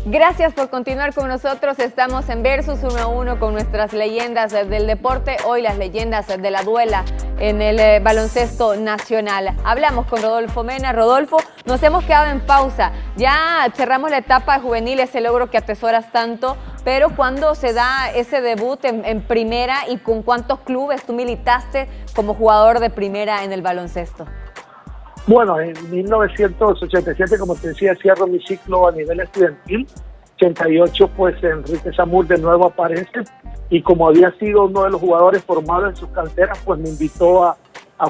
Gracias por continuar con nosotros. Estamos en Versus 1 a 1 con nuestras leyendas del deporte. Hoy las leyendas de la duela en el baloncesto nacional. Hablamos con Rodolfo Mena. Rodolfo, nos hemos quedado en pausa. Ya cerramos la etapa de juvenil, ese logro que atesoras tanto, pero ¿cuándo se da ese debut en primera y con cuántos clubes tú militaste como jugador de primera en el baloncesto? Bueno, en 1987, como te decía, cierro mi ciclo a nivel estudiantil. 88, pues Enrique Zamur de nuevo aparece y como había sido uno de los jugadores formados en sus canteras, pues me invitó a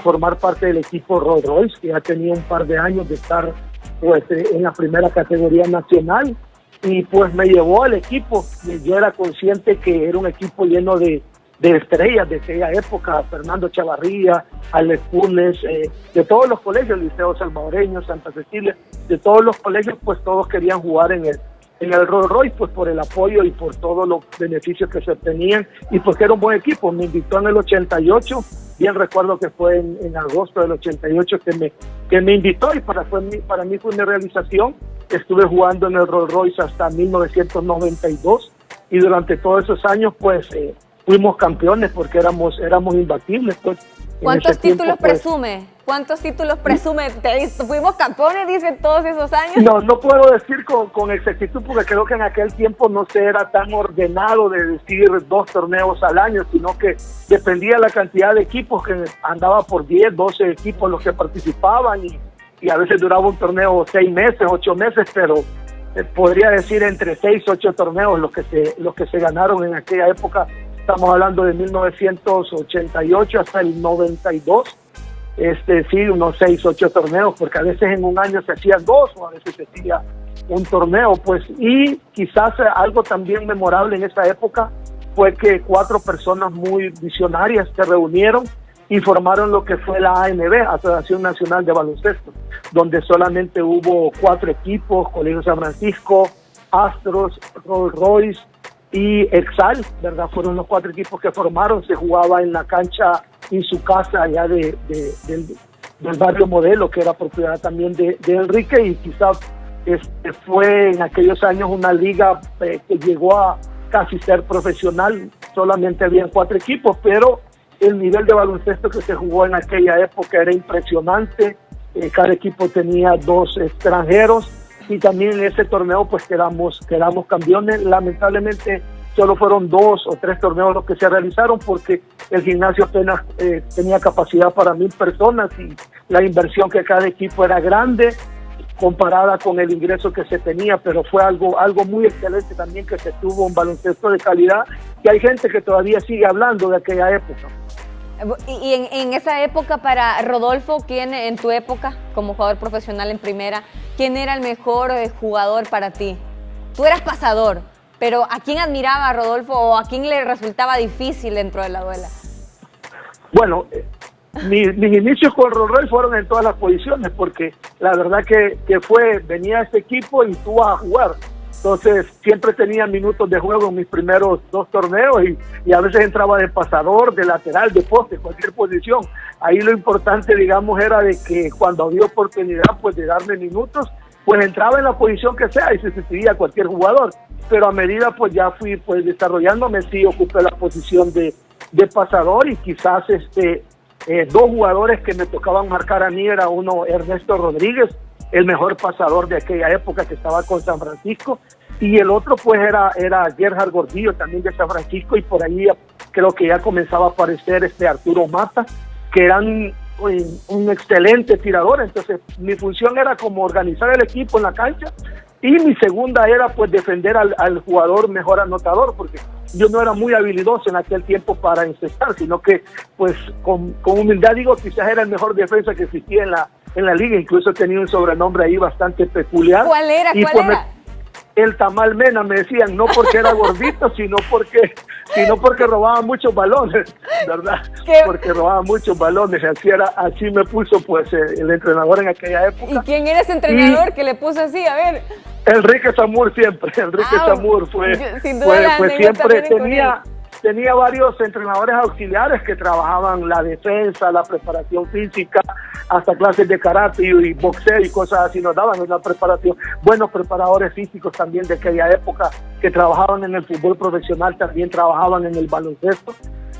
formar parte del equipo Rolls Royce, que ya tenía un par de años de estar pues en la primera categoría nacional, y pues me llevó al equipo. Yo era consciente que era un equipo lleno de estrellas de aquella época, Fernando Chavarría, Alex Punes, de todos los colegios, Liceo Salvadoreño, Santa Cecilia, de todos los colegios, pues todos querían jugar en el Rolls Royce, pues por el apoyo y por todos los beneficios que se obtenían, y porque era un buen equipo. Me invitó en el 88, bien recuerdo que fue en agosto del 88 que me invitó, y para mí fue una realización. Estuve jugando en el Rolls Royce hasta 1992, y durante todos esos años, pues, fuimos campeones porque éramos imbatibles, pues. ¿Cuántos títulos presume? ¿Cuántos títulos presume? ¿Fuimos campeones, dicen, todos esos años? No puedo decir con exactitud, porque creo que en aquel tiempo no se era tan ordenado de decir 2 torneos al año, sino que dependía de la cantidad de equipos, que andaba por 10, 12 equipos los que participaban, y a veces duraba un torneo 6 meses, 8 meses, pero podría decir entre 6, 8 torneos los que se ganaron en aquella época. Estamos hablando de 1988 hasta el 92, sí, unos 6, 8 torneos, porque a veces en un año se hacían 2 o a veces se hacía un torneo, pues. Y quizás algo también memorable en esa época fue que 4 personas muy visionarias se reunieron y formaron lo que fue la ANB, Asociación Nacional de Baloncesto, donde solamente hubo 4 equipos: Colegio San Francisco, Astros, Rolls Royce y Exal, ¿verdad? Fueron los 4 equipos que formaron. Se jugaba en la cancha en su casa allá del barrio Modelo, que era propiedad también de Enrique, y quizás fue en aquellos años una liga que llegó a casi ser profesional. Solamente habían 4 equipos, pero el nivel de baloncesto que se jugó en aquella época era impresionante. Cada equipo tenía 2 extranjeros, y también en ese torneo pues quedamos campeones. Lamentablemente solo fueron 2 o 3 torneos los que se realizaron, porque el gimnasio apenas tenía capacidad para 1000 personas, y la inversión que cada equipo era grande comparada con el ingreso que se tenía, pero fue algo muy excelente también, que se tuvo un baloncesto de calidad, y hay gente que todavía sigue hablando de aquella época. Y en esa época, para Rodolfo, ¿quién en tu época como jugador profesional en primera, quién era el mejor jugador para ti? Tú eras pasador, pero ¿a quién admiraba a Rodolfo o a quién le resultaba difícil dentro de la duela? Bueno, mis inicios con Rolls Royce fueron en todas las posiciones, porque la verdad que venía este equipo y tú vas a jugar. Entonces siempre tenía minutos de juego en mis primeros 2 torneos, y a veces entraba de pasador, de lateral, de poste, cualquier posición. Ahí lo importante, digamos, era de que cuando había oportunidad pues de darme minutos, pues entraba en la posición que sea y se sustituía a cualquier jugador. Pero a medida pues ya fui pues desarrollándome, sí ocupé la posición de pasador, y quizás 2 jugadores que me tocaban marcar a mí era uno, Ernesto Rodríguez, el mejor pasador de aquella época, que estaba con San Francisco, y el otro pues era Gerhard Gordillo, también de San Francisco, y por ahí creo que ya comenzaba a aparecer Arturo Mata, que eran un excelente tirador. Entonces mi función era como organizar el equipo en la cancha, y mi segunda era pues defender al jugador mejor anotador, porque yo no era muy habilidoso en aquel tiempo para encestar, sino que pues con humildad digo, quizás era el mejor defensa que existía en la liga. Incluso tenía un sobrenombre ahí bastante peculiar. ¿Cuál era? El Tamal Mena, me decían, no porque era gordito, sino porque robaba muchos balones, ¿verdad? Porque robaba muchos balones. Así me puso pues el entrenador en aquella época. ¿Y quién era ese entrenador que le puso así? A ver. Enrique Zamur siempre. Zamur fue siempre tenía varios entrenadores auxiliares que trabajaban la defensa, la preparación física, hasta clases de karate y boxeo y cosas así nos daban una preparación. Buenos preparadores físicos también de aquella época que trabajaban en el fútbol profesional, también trabajaban en el baloncesto.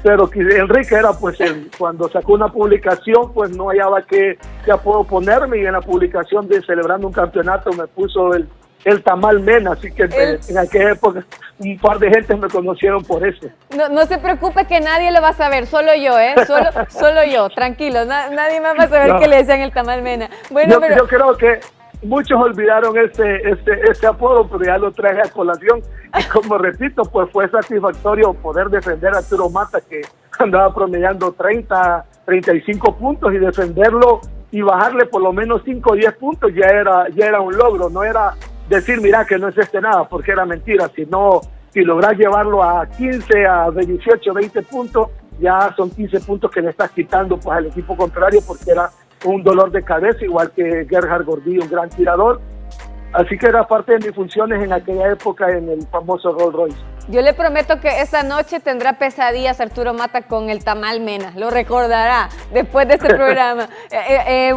Pero que Enrique era pues cuando sacó una publicación pues no hallaba qué apodo ponerme, y en la publicación de celebrando un campeonato me puso el Tamal Mena, así que en aquella época un par de gente me conocieron por eso. No se preocupe que nadie lo va a saber, solo yo, solo yo, tranquilo, nadie más va a saber que le decían el Tamal Mena. Bueno, yo creo que muchos olvidaron ese apodo, pero ya lo traje a colación, y como repito, pues fue satisfactorio poder defender a Arturo Mata, que andaba promediando 35 puntos, y defenderlo y bajarle por lo menos 5 o 10 puntos ya era un logro. No era decir, mira, que no es nada, porque era mentira, sino si logras llevarlo a 15, a 18, 20 puntos, ya son 15 puntos que le estás quitando pues al equipo contrario, porque era un dolor de cabeza, igual que Gerhard Gordillo, un gran tirador. Así que era parte de mis funciones en aquella época en el famoso Rolls Royce. Yo le prometo que esta noche tendrá pesadillas Arturo Mata con el Tamal Mena, lo recordará después de este programa.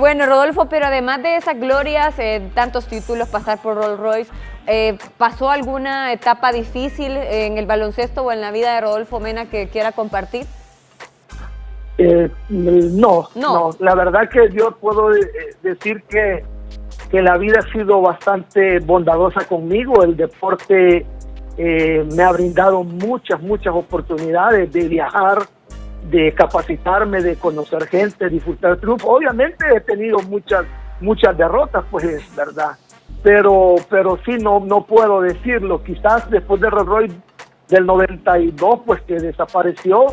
Bueno, Rodolfo, pero además de esas glorias, tantos títulos, pasar por Rolls Royce, ¿pasó alguna etapa difícil en el baloncesto o en la vida de Rodolfo Mena que quiera compartir? No, la verdad que yo puedo decir que la vida ha sido bastante bondadosa conmigo. El deporte me ha brindado muchas oportunidades de viajar, de capacitarme, de conocer gente, disfrutar triunfos. Obviamente he tenido muchas derrotas, pues es verdad, pero sí, no puedo decirlo. Quizás después de Rolls Royce del 92, pues que desapareció,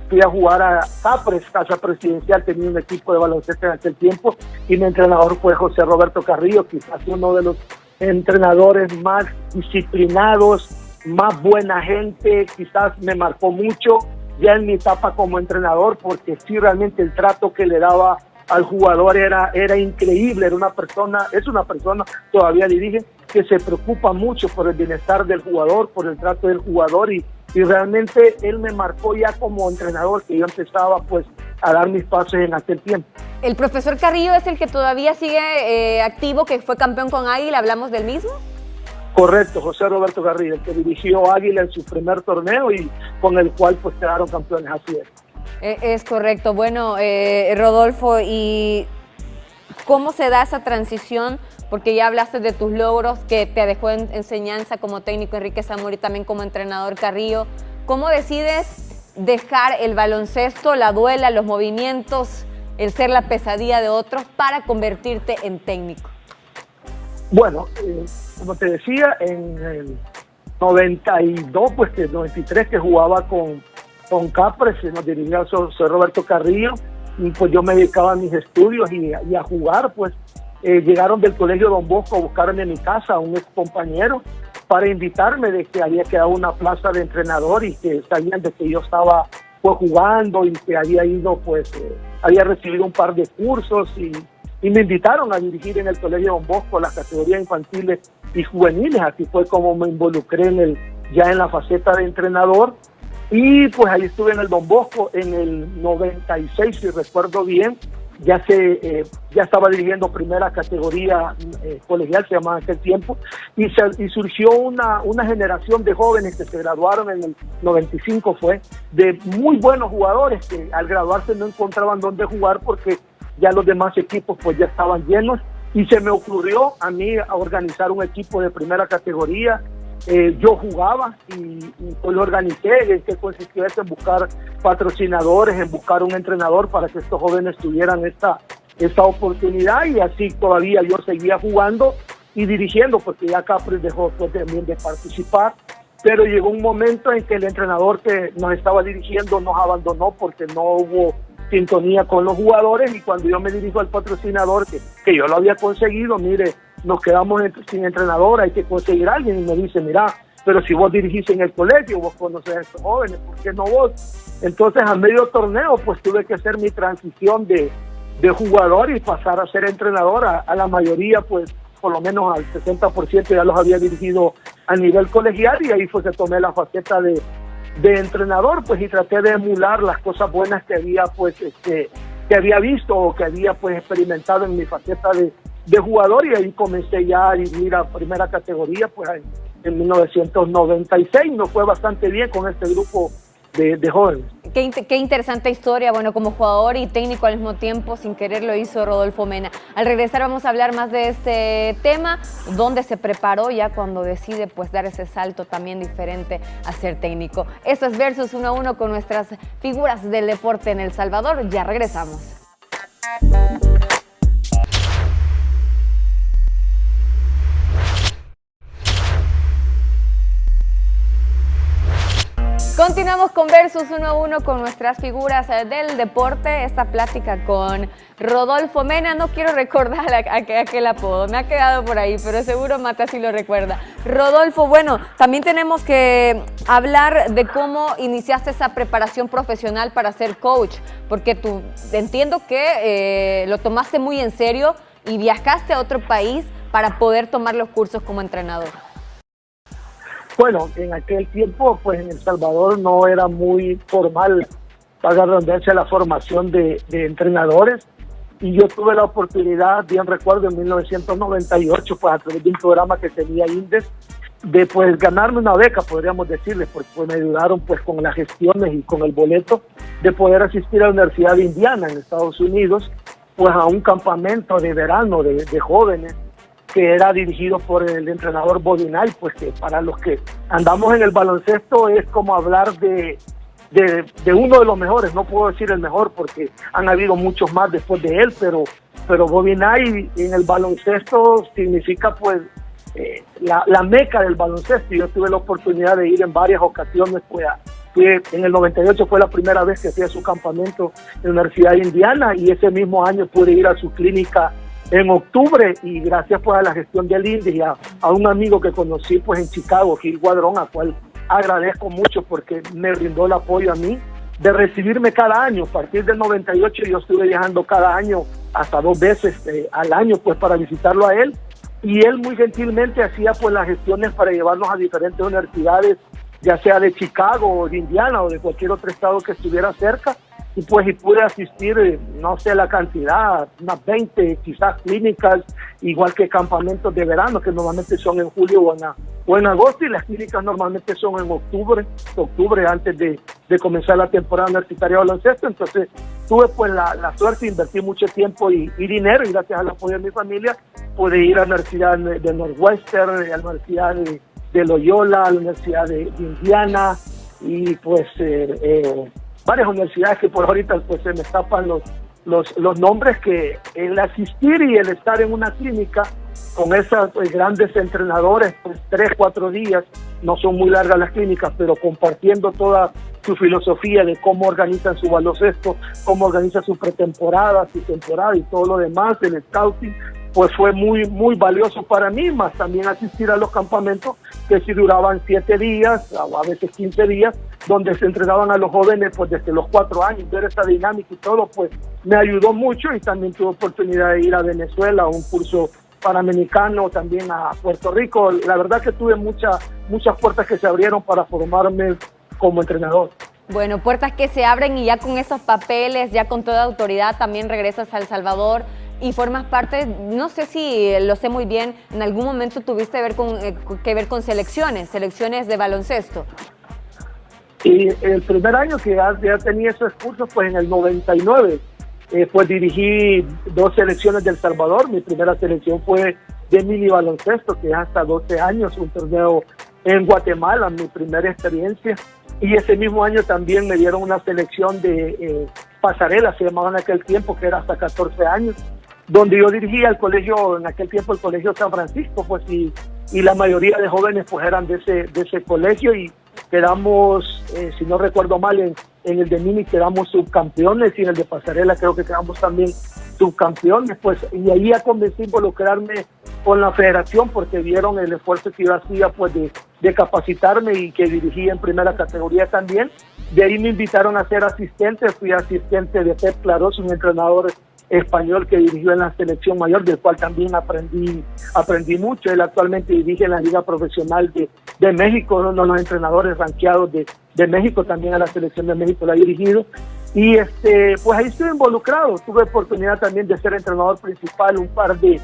fui a jugar a Capres, Casa Presidencial, tenía un equipo de baloncesto en aquel tiempo, y mi entrenador fue José Roberto Carrillo, quizás uno de los entrenadores más disciplinados, más buena gente. Quizás me marcó mucho ya en mi etapa como entrenador, porque sí, realmente el trato que le daba al jugador era increíble. Es una persona, todavía dirige, que se preocupa mucho por el bienestar del jugador, por el trato del jugador, y realmente él me marcó ya como entrenador, que yo empezaba pues a dar mis pasos en aquel tiempo. ¿El profesor Carrillo es el que todavía sigue activo, que fue campeón con Águila? ¿Hablamos del mismo? Correcto, José Roberto Carrillo, el que dirigió Águila en su primer torneo y con el cual pues quedaron campeones, así es. Es correcto. Bueno, Rodolfo, ¿y cómo se da esa transición? Porque ya hablaste de tus logros que te dejó en enseñanza como técnico Enrique Zamora y también como entrenador Carrillo. ¿Cómo decides dejar el baloncesto, la duela, los movimientos, el ser la pesadilla de otros para convertirte en técnico? Bueno, como te decía, en el 92, pues el 93 que jugaba con Capres, nos dirigía José Roberto Carrillo, y pues yo me dedicaba a mis estudios y a jugar. Pues llegaron del Colegio Don Bosco a buscarme en mi casa a un ex compañero para invitarme, de que había quedado una plaza de entrenador y que sabían de que yo estaba pues jugando y que había ido había recibido un par de cursos y me invitaron a dirigir en el Colegio Don Bosco las categorías infantiles y juveniles. Así fue como me involucré ya en la faceta de entrenador, y pues ahí estuve en el Don Bosco en el 96, si recuerdo bien. Ya estaba dirigiendo primera categoría colegial, se llamaba en aquel tiempo, y surgió una generación de jóvenes que se graduaron en el 95, de muy buenos jugadores que al graduarse no encontraban dónde jugar porque ya los demás equipos pues ya estaban llenos, y se me ocurrió a mí a organizar un equipo de primera categoría. Yo jugaba y pues lo organicé. ¿En qué consistió eso? En buscar patrocinadores, en buscar un entrenador para que estos jóvenes tuvieran esta oportunidad, y así todavía yo seguía jugando y dirigiendo, porque ya Capres dejó pues también de participar. Pero llegó un momento en que el entrenador que nos estaba dirigiendo nos abandonó porque no hubo sintonía con los jugadores, y cuando yo me dirijo al patrocinador que yo lo había conseguido, mire, nos quedamos sin entrenador, hay que conseguir a alguien, y me dice, mira, pero si vos dirigís en el colegio, vos conocés a estos jóvenes, ¿por qué no vos? Entonces a medio torneo pues tuve que hacer mi transición de jugador y pasar a ser entrenador. A la mayoría, pues por lo menos al 60% ya los había dirigido a nivel colegial, y ahí fue que tomé la faceta de de entrenador, pues, y traté de emular las cosas buenas que había, pues, que había visto o que había, pues, experimentado en mi faceta de jugador, y ahí comencé ya a ir a primera categoría, pues, en 1996. Nos fue bastante bien con este grupo de jóvenes. Qué interesante historia, bueno, como jugador y técnico al mismo tiempo, sin querer lo hizo Rodolfo Mena. Al regresar vamos a hablar más de este tema, dónde se preparó ya cuando decide pues dar ese salto también diferente a ser técnico. Esto es Versus 1 a 1 con nuestras figuras del deporte en El Salvador. Ya regresamos. Continuamos con Versus 1 a 1 con nuestras figuras del deporte. Esta plática con Rodolfo Mena. No quiero recordar aquel apodo, me ha quedado por ahí, pero seguro Mata sí lo recuerda. Rodolfo, bueno, también tenemos que hablar de cómo iniciaste esa preparación profesional para ser coach, porque tú entiendo que lo tomaste muy en serio y viajaste a otro país para poder tomar los cursos como entrenador. Bueno, en aquel tiempo, pues en El Salvador no era muy formal, para redundancia, la formación de entrenadores, y yo tuve la oportunidad, bien recuerdo, en 1998, pues a través de un programa que tenía INDES, de pues ganarme una beca, podríamos decirles, porque pues, me ayudaron pues con las gestiones y con el boleto de poder asistir a la Universidad de Indiana en Estados Unidos, pues a un campamento de verano de jóvenes, que era dirigido por el entrenador Bodinay, pues que para los que andamos en el baloncesto es como hablar de uno de los mejores. No puedo decir el mejor porque han habido muchos más después de él, pero Bodinay en el baloncesto significa pues la meca del baloncesto. Yo tuve la oportunidad de ir en varias ocasiones, pues en el 98 fue la primera vez que fui a su campamento en la Universidad de Indiana, y ese mismo año pude ir a su clínica en octubre, y gracias pues a la gestión del INDES y a un amigo que conocí pues en Chicago, Gil Guadrón, a cual agradezco mucho porque me brindó el apoyo a mí de recibirme cada año. A partir del 98 yo estuve viajando cada año hasta 2 veces al año pues para visitarlo a él, y él muy gentilmente hacía pues las gestiones para llevarnos a diferentes universidades, ya sea de Chicago o de Indiana o de cualquier otro estado que estuviera cerca. Y pues y pude asistir, no sé la cantidad, unas 20 quizás clínicas, igual que campamentos de verano que normalmente son en julio o en agosto, y las clínicas normalmente son en octubre antes de comenzar la temporada universitaria de baloncesto. Entonces tuve pues la suerte de invertir mucho tiempo y dinero, y gracias al apoyo de mi familia pude ir a la Universidad de Northwestern, a la Universidad de Loyola, a la Universidad de Indiana, y pues varias universidades que por ahorita pues se me escapan los nombres, que el asistir y el estar en una clínica con esos pues, grandes entrenadores, pues 3-4 días, no son muy largas las clínicas, pero compartiendo toda su filosofía de cómo organizan su baloncesto, cómo organizan su pretemporada, su temporada y todo lo demás, el scouting, pues fue muy valioso para mí, más también asistir a los campamentos que sí duraban 7 días o a veces 15 días, donde se entrenaban a los jóvenes pues desde los 4 años. Ver esa dinámica y todo pues me ayudó mucho, y también tuve oportunidad de ir a Venezuela a un curso panamericano, también a Puerto Rico. La verdad que tuve muchas puertas que se abrieron para formarme como entrenador. Bueno, puertas que se abren, y ya con esos papeles, ya con toda autoridad, también regresas a El Salvador y formas parte, no sé si lo sé muy bien, en algún momento tuviste que ver con selecciones de baloncesto. Y el primer año que ya tenía esos cursos, pues en el 99, pues dirigí 2 selecciones de El Salvador. Mi primera selección fue de mini baloncesto, que es hasta 12 años, un torneo en Guatemala, mi primera experiencia. Y ese mismo año también me dieron una selección de pasarela, se llamaba en aquel tiempo, que era hasta 14 años, donde yo dirigía el colegio, en aquel tiempo el colegio San Francisco, pues y la mayoría de jóvenes pues eran de ese colegio, y quedamos, si no recuerdo mal, en el de mini quedamos subcampeones, y en el de pasarela creo que quedamos también subcampeones, pues, y ahí ya comencé a involucrarme con la federación, porque vieron el esfuerzo que yo hacía pues de capacitarme, y que dirigía en primera categoría también. De ahí me invitaron a ser asistente, fui asistente de Pep Clarós, un entrenador español que dirigió en la selección mayor, del cual también aprendí mucho. Él actualmente dirige en la Liga Profesional de México, uno de los entrenadores rankeados de de México, también a la selección de México la he dirigido. Y pues ahí estuve involucrado, tuve oportunidad también de ser entrenador principal un par de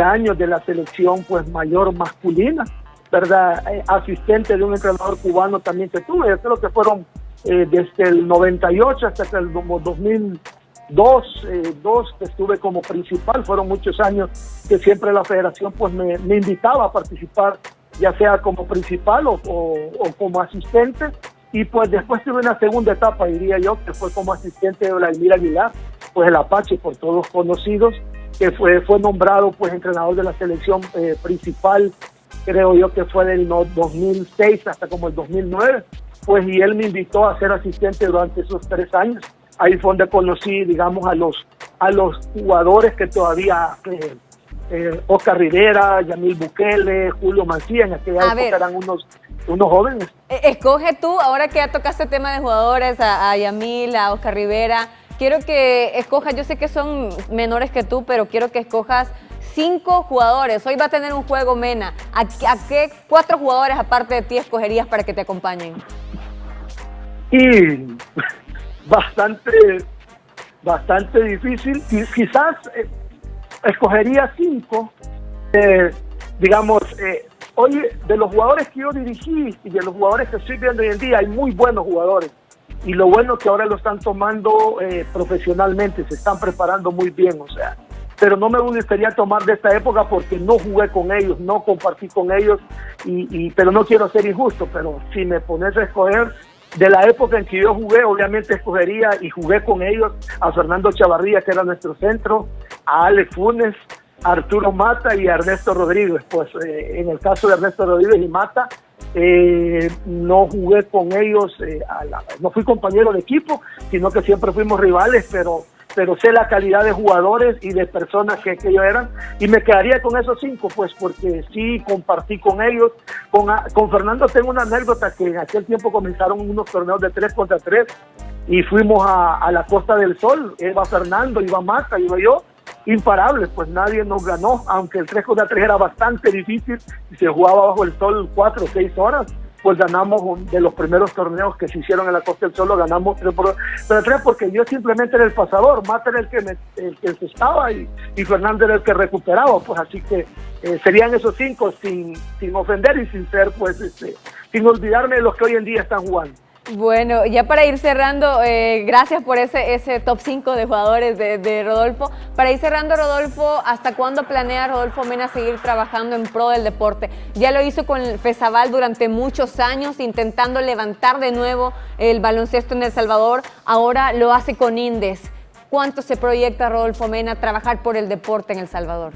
años de la selección pues mayor masculina, ¿verdad? Asistente de un entrenador cubano también que tuve, yo creo que fueron desde el 98 hasta el 2002 que estuve como principal. Fueron muchos años que siempre la federación pues me invitaba a participar, ya sea como principal o como asistente. Y pues después tuve una segunda etapa, diría yo, que fue como asistente de Vladimir Aguilar, pues el Apache, por todos conocidos, que fue nombrado pues entrenador de la selección principal, creo yo que fue del 2006 hasta como el 2009, pues y él me invitó a ser asistente durante esos 3 años. Ahí fue donde conocí, digamos, a los jugadores que todavía... Oscar Rivera, Yamil Bukele, Julio Mancilla, en aquella época eran unos jóvenes. Escoge tú, ahora que ya tocaste el tema de jugadores, a Yamil, a Oscar Rivera, quiero que escojas, yo sé que son menores que tú, pero quiero que escojas 5 jugadores. Hoy va a tener un juego, Mena. ¿A qué 4 jugadores aparte de ti escogerías para que te acompañen? Y bastante difícil. Quizás... escogería 5, digamos, oye, de los jugadores que yo dirigí y de los jugadores que estoy viendo hoy en día, hay muy buenos jugadores. Y lo bueno es que ahora lo están tomando profesionalmente, se están preparando muy bien, o sea. Pero no me gustaría tomar de esta época porque no jugué con ellos, no compartí con ellos, pero no quiero ser injusto, pero si me pones a escoger... De la época en que yo jugué, obviamente escogería y jugué con ellos a Fernando Chavarría, que era nuestro centro, a Alex Funes, a Arturo Mata y a Ernesto Rodríguez. Pues en el caso de Ernesto Rodríguez y Mata, no jugué con ellos, no fui compañero de equipo, sino que siempre fuimos rivales, pero sé la calidad de jugadores y de personas que ellos eran, y me quedaría con esos 5, pues porque sí compartí con ellos. Con Fernando tengo una anécdota, que en aquel tiempo comenzaron unos torneos de 3 contra 3 y fuimos a la Costa del Sol, iba Fernando, iba Mata, iba yo, imparables, pues nadie nos ganó, aunque el 3 contra 3 era bastante difícil y se jugaba bajo el sol 4 o 6 horas. Pues ganamos de los primeros torneos que se hicieron en la Costa del Sol, lo ganamos 3 porque yo simplemente era el pasador, Mata era el que se estaba y Fernando era el que recuperaba, pues así que serían esos 5 sin ofender y sin ser, pues, sin olvidarme de los que hoy en día están jugando. Bueno, ya para ir cerrando, gracias por ese top 5 de jugadores de Rodolfo. Para ir cerrando, Rodolfo, ¿hasta cuándo planea Rodolfo Mena seguir trabajando en pro del deporte? Ya lo hizo con el FESABAL durante muchos años, intentando levantar de nuevo el baloncesto en El Salvador. Ahora lo hace con Indes. ¿Cuánto se proyecta Rodolfo Mena trabajar por el deporte en El Salvador?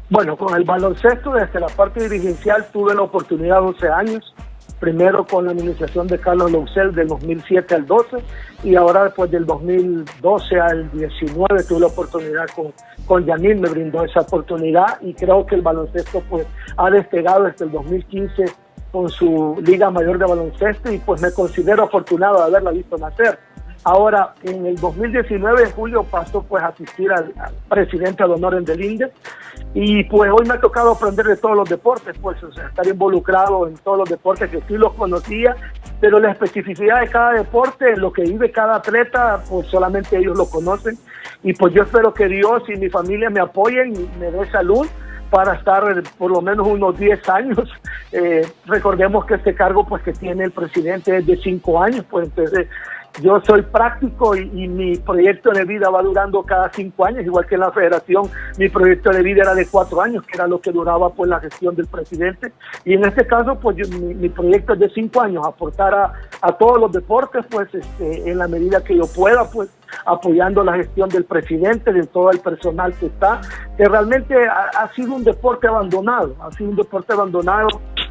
Bueno, con el baloncesto, desde la parte dirigencial, tuve la oportunidad 12 años. Primero con la administración de Carlos Loucel del 2007 al 12 y ahora después del 2012 al 19 tuve la oportunidad con Yamil, me brindó esa oportunidad y creo que el baloncesto pues ha despegado desde el 2015 con su Liga Mayor de Baloncesto y pues me considero afortunado de haberla visto nacer. Ahora, en el 2019, en julio, pasó pues a asistir al presidente de honor en del INDE y pues hoy me ha tocado aprender de todos los deportes, pues, o sea, estar involucrado en todos los deportes que sí los conocía, pero la especificidad de cada deporte, lo que vive cada atleta, pues solamente ellos lo conocen y pues yo espero que Dios y mi familia me apoyen y me dé salud para estar por lo menos unos 10 años. Recordemos que este cargo pues que tiene el presidente es de 5 años, pues entonces yo soy práctico y mi proyecto de vida va durando cada 5 años, igual que en la federación mi proyecto de vida era de 4 años, que era lo que duraba pues la gestión del presidente, y en este caso pues mi proyecto es de 5 años, aportar a todos los deportes pues en la medida que yo pueda, pues apoyando la gestión del presidente, de todo el personal que está, que realmente ha sido un deporte abandonado,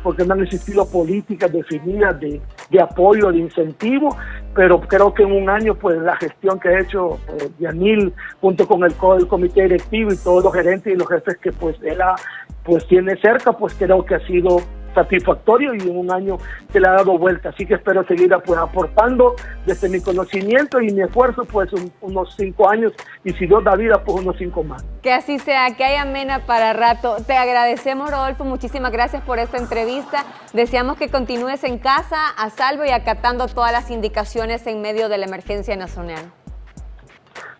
porque no han existido políticas definidas de apoyo, de incentivo, pero creo que en un año pues la gestión que ha hecho Yamil junto con el comité directivo y todos los gerentes y los jefes que pues él tiene cerca, pues creo que ha sido satisfactorio y en un año se le ha dado vuelta. Así que espero seguir pues aportando desde mi conocimiento y mi esfuerzo pues unos 5 años y si Dios da vida pues unos 5 más. Que así sea, que haya Mena para rato. Te agradecemos, Rodolfo, muchísimas gracias por esta entrevista. Deseamos que continúes en casa, a salvo y acatando todas las indicaciones en medio de la emergencia nacional.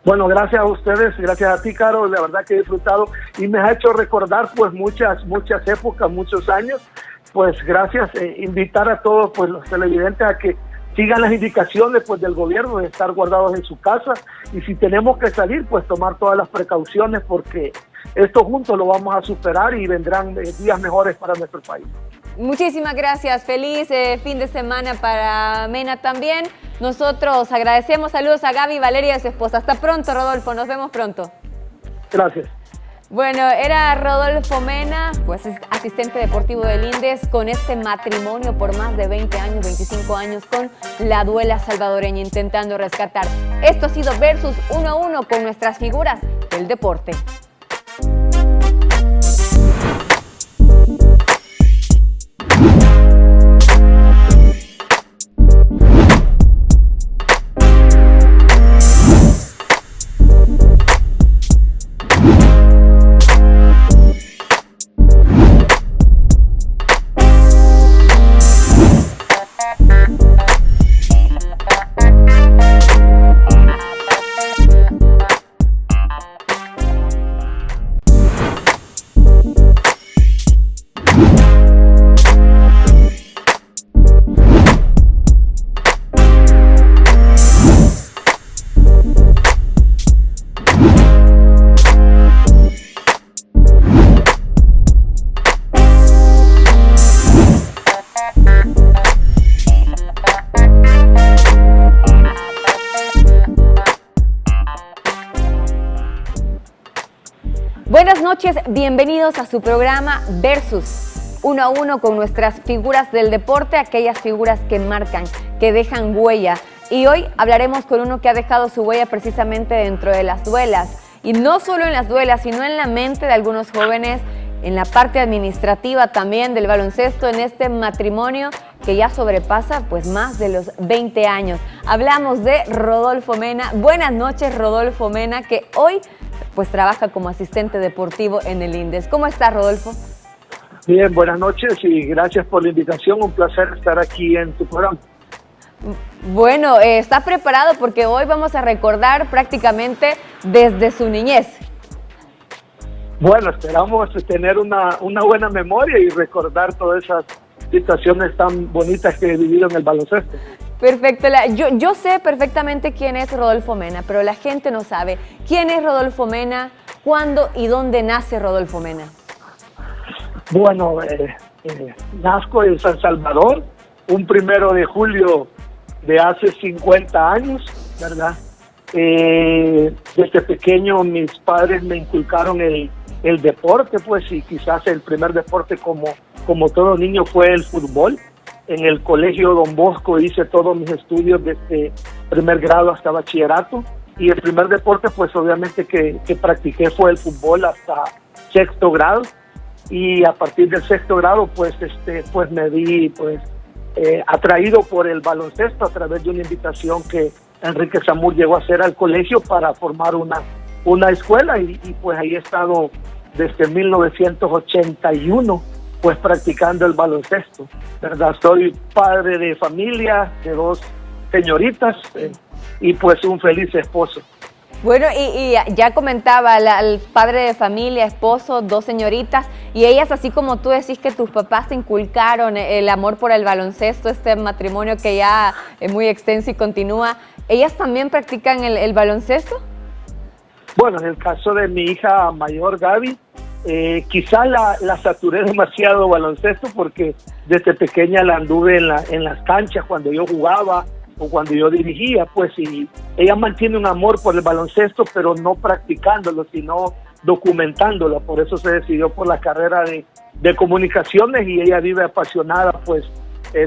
Bueno, gracias a ustedes, gracias a ti, Caro, la verdad que he disfrutado y me ha hecho recordar pues muchas épocas, muchos años. Pues gracias, invitar a todos pues los televidentes a que sigan las indicaciones pues del gobierno de estar guardados en su casa y si tenemos que salir pues tomar todas las precauciones porque esto juntos lo vamos a superar y vendrán días mejores para nuestro país. Muchísimas gracias, feliz fin de semana para Mena también. Nosotros agradecemos, saludos a Gaby, Valeria y su esposa. Hasta pronto, Rodolfo, nos vemos pronto. Gracias. Bueno, era Rodolfo Mena, pues asistente deportivo del INDES, con este matrimonio por más de 20 años, 25 años, con la Duela salvadoreña, intentando rescatar. Esto ha sido Versus 1 a 1 con nuestras figuras del deporte. Buenas noches, bienvenidos a su programa Versus 1 a 1 con nuestras figuras del deporte, aquellas figuras que marcan, que dejan huella. Y hoy hablaremos con uno que ha dejado su huella precisamente dentro de las duelas. Y no solo en las duelas, sino en la mente de algunos jóvenes, en la parte administrativa también del baloncesto, en este matrimonio que ya sobrepasa pues más de los 20 años. Hablamos de Rodolfo Mena. Buenas noches, Rodolfo Mena, que hoy pues trabaja como asistente deportivo en el INDES. ¿Cómo estás, Rodolfo? Bien, buenas noches y gracias por la invitación. Un placer estar aquí en tu programa. Bueno, está preparado porque hoy vamos a recordar prácticamente desde su niñez. Bueno, esperamos tener una buena memoria y recordar todas esas situaciones tan bonitas que he vivido en el baloncesto. Perfecto. Yo sé perfectamente quién es Rodolfo Mena, pero la gente no sabe. ¿Quién es Rodolfo Mena? ¿Cuándo y dónde nace Rodolfo Mena? Bueno, nazco en San Salvador, un 1 de julio de hace 50 años, ¿verdad? Desde pequeño mis padres me inculcaron el deporte, pues, y quizás el primer deporte como todo niño fue el fútbol. En el colegio Don Bosco hice todos mis estudios desde primer grado hasta bachillerato y el primer deporte pues obviamente que practiqué fue el fútbol hasta 6º grado y a partir del 6º grado pues me vi pues atraído por el baloncesto a través de una invitación que Enrique Zamur llegó a hacer al colegio para formar una escuela y pues ahí he estado desde 1981 pues practicando el baloncesto, ¿verdad? Soy padre de familia, de 2 señoritas y pues un feliz esposo. Bueno, y ya comentaba, el padre de familia, esposo, 2 señoritas, y ellas, así como tú decís que tus papás te inculcaron el amor por el baloncesto, este matrimonio que ya es muy extenso y continúa, ¿ellas también practican el baloncesto? Bueno, en el caso de mi hija mayor, Gaby, quizás la saturé demasiado baloncesto porque desde pequeña la anduve en las canchas cuando yo jugaba o cuando yo dirigía, pues, y ella mantiene un amor por el baloncesto, pero no practicándolo, sino documentándolo. Por eso se decidió por la carrera de comunicaciones y ella vive apasionada, pues,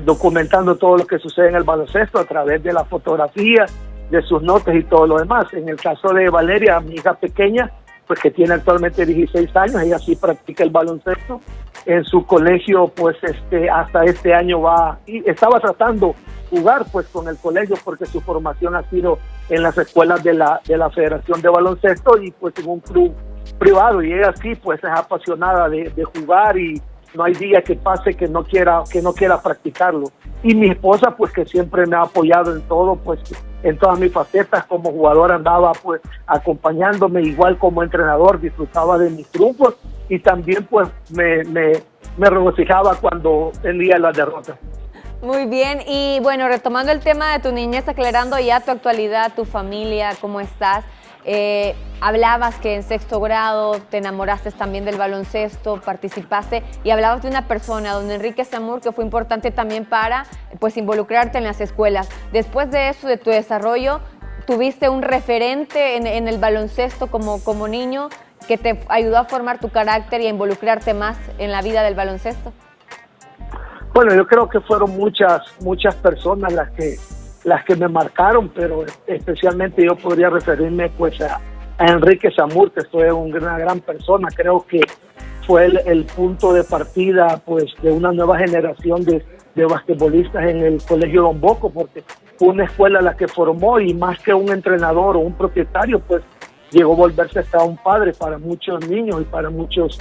documentando todo lo que sucede en el baloncesto a través de la fotografía, de sus notas y todo lo demás. En el caso de Valeria, mi hija pequeña, pues que tiene actualmente 16 años, ella sí practica el baloncesto en su colegio, pues hasta este año estaba tratando jugar pues con el colegio, porque su formación ha sido en las escuelas de la Federación de Baloncesto y pues en un club privado, y ella sí pues es apasionada de jugar, y no hay día que pase que no quiera practicarlo. Y mi esposa pues que siempre me ha apoyado en todo, pues en todas mis facetas. Como jugador andaba pues acompañándome, igual como entrenador disfrutaba de mis triunfos, y también pues me regocijaba cuando tenía las derrotas. Muy bien, y bueno, retomando el tema de tu niñez, aclarando ya tu actualidad, tu familia, ¿cómo estás? Hablabas que en sexto grado te enamoraste también del baloncesto, participaste, y hablabas de una persona, don Enrique Zamur, que fue importante también para pues involucrarte en las escuelas. Después de eso, de tu desarrollo, ¿tuviste un referente en el baloncesto como niño que te ayudó a formar tu carácter y a involucrarte más en la vida del baloncesto? Bueno, yo creo que fueron muchas personas las que me marcaron, pero especialmente yo podría referirme pues a Enrique Zamur, que fue una gran persona. Creo que fue el punto de partida pues de una nueva generación de basquetbolistas en el Colegio Don Bosco, porque fue una escuela la que formó, y más que un entrenador o un propietario, pues llegó a volverse hasta un padre para muchos niños y para muchos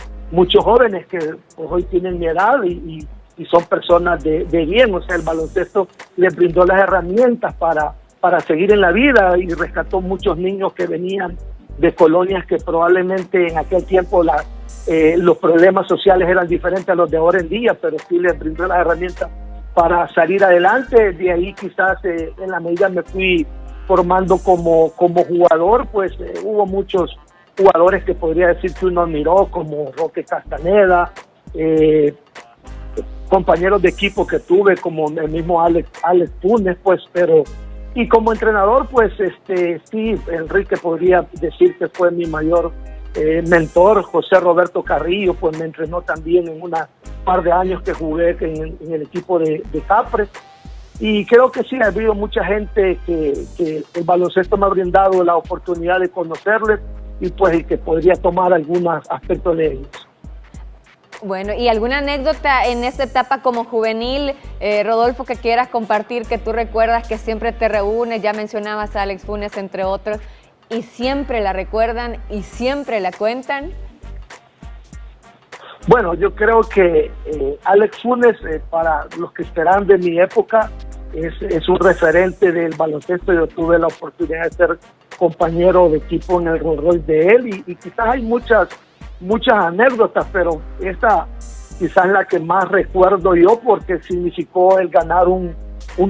jóvenes que pues, hoy tienen mi edad y son personas de bien. O sea, el baloncesto les brindó las herramientas para seguir en la vida, y rescató muchos niños que venían de colonias que probablemente en aquel tiempo los problemas sociales eran diferentes a los de ahora en día, pero sí les brindó las herramientas para salir adelante. De ahí quizás en la medida me fui formando como jugador, pues hubo muchos jugadores que podría decir que uno admiró, como Roque Castaneda, compañeros de equipo que tuve como el mismo Alex Funes, pues, y como entrenador, pues sí, Enrique podría decir que fue mi mayor mentor. José Roberto Carrillo pues me entrenó también en una par de años que jugué en el equipo de Capres, y creo que sí, ha habido mucha gente que el baloncesto me ha brindado la oportunidad de conocerles, y pues que podría tomar algunos aspectos de ellos. Bueno, ¿y alguna anécdota en esta etapa como juvenil, Rodolfo, que quieras compartir, que tú recuerdas que siempre te reúnes? Ya mencionabas a Alex Funes, entre otros, y siempre la recuerdan y siempre la cuentan. Bueno, yo creo que Alex Funes, para los que esperan de mi época, es un referente del baloncesto. Yo tuve la oportunidad de ser compañero de equipo en el Rolls Royce de él, y quizás hay muchas anécdotas, pero esta quizás la que más recuerdo yo, porque significó el ganar un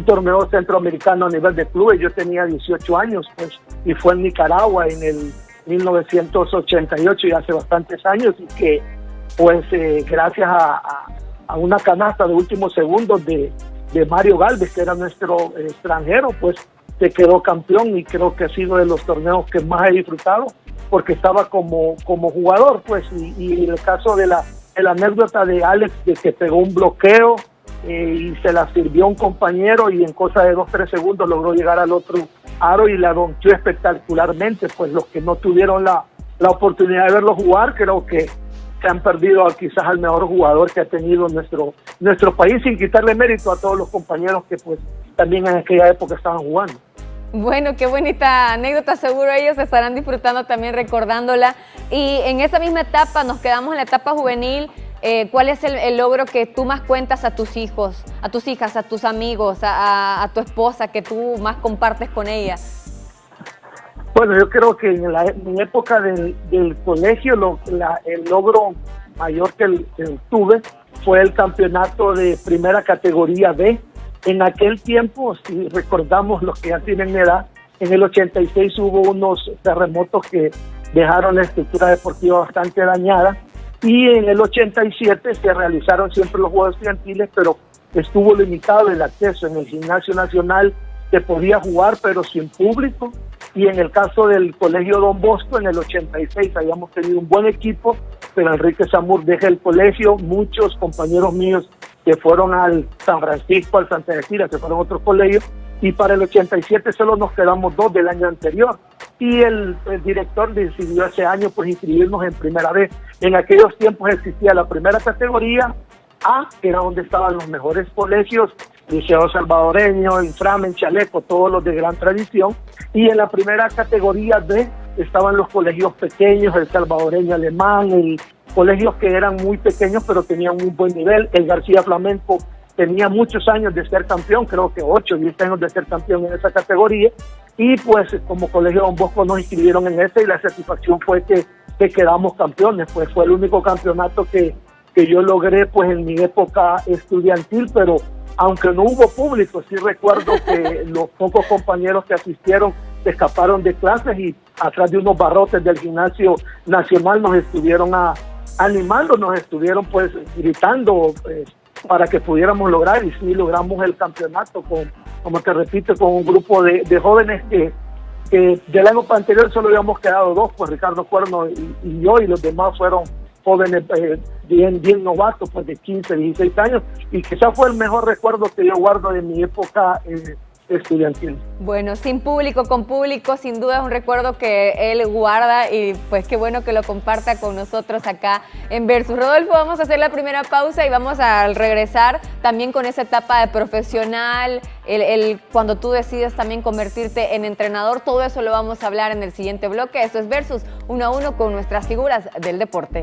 torneo centroamericano a nivel de clubes. Yo tenía 18 años, pues, y fue en Nicaragua en el 1988, y hace bastantes años, y que pues gracias a una canasta de últimos segundos de Mario Galvez, que era nuestro extranjero, pues se quedó campeón, y creo que ha sido de los torneos que más he disfrutado, porque estaba como jugador, pues, y en el caso de la anécdota de Alex, de que pegó un bloqueo y se la sirvió a un compañero, y en cosa de 2-3 segundos logró llegar al otro aro y la donkeó espectacularmente. Pues los que no tuvieron la oportunidad de verlo jugar, creo que se han perdido quizás al mejor jugador que ha tenido nuestro país, sin quitarle mérito a todos los compañeros que pues también en aquella época estaban jugando. Bueno, qué bonita anécdota, seguro ellos estarán disfrutando también recordándola. Y en esa misma etapa, nos quedamos en la etapa juvenil. ¿Cuál es el logro que tú más cuentas a tus hijos, a tus hijas, a tus amigos, a tu esposa, que tú más compartes con ella? Bueno, yo creo que en la época del colegio el logro mayor que tuve fue el campeonato de primera categoría B. En aquel tiempo, si recordamos los que ya tienen edad, en el 86 hubo unos terremotos que dejaron la estructura deportiva bastante dañada, y en el 87 se realizaron siempre los Juegos Estudiantiles, pero estuvo limitado el acceso. En el Gimnasio Nacional se podía jugar, pero sin público, y en el caso del Colegio Don Bosco, en el 86 habíamos tenido un buen equipo, pero Enrique Zamur deja el colegio. Muchos compañeros míos que fueron al San Francisco, al Santa Cecilia, que fueron a otros colegios, y para el 87 solo nos quedamos 2 del año anterior. y el director decidió ese año pues inscribirnos en primera vez. En aquellos tiempos existía la primera categoría A, que era donde estaban los mejores colegios, Liceo Salvadoreño, Inframen, Chaleco, todos los de gran tradición, y en la primera categoría B estaban los colegios pequeños, el Salvadoreño Alemán, colegios que eran muy pequeños pero tenían un buen nivel. El García Flamenco tenía muchos años de ser campeón, creo que 8 o 10 años de ser campeón en esa categoría, y pues como Colegio Don Bosco nos inscribieron en ese y la satisfacción fue que quedamos campeones. Pues fue el único campeonato que yo logré pues en mi época estudiantil, pero aunque no hubo público, sí recuerdo que los pocos compañeros que asistieron se escaparon de clases y atrás de unos barrotes del Gimnasio Nacional nos estuvieron animando, nos estuvieron pues gritando para que pudiéramos lograr, y sí logramos el campeonato como te repito, con un grupo de jóvenes que del año anterior solo habíamos quedado 2, pues Ricardo Cuerno y yo, y los demás fueron jóvenes bien novatos, pues de 15, 16 años, y quizás fue el mejor recuerdo que yo guardo de mi época estudiantil. Bueno, sin público, con público, sin duda es un recuerdo que él guarda, y pues qué bueno que lo comparta con nosotros acá en Versus. Rodolfo, vamos a hacer la primera pausa y vamos a regresar también con esa etapa de profesional, cuando tú decides también convertirte en entrenador. Todo eso lo vamos a hablar en el siguiente bloque. Esto es Versus 1 a 1 con nuestras figuras del deporte.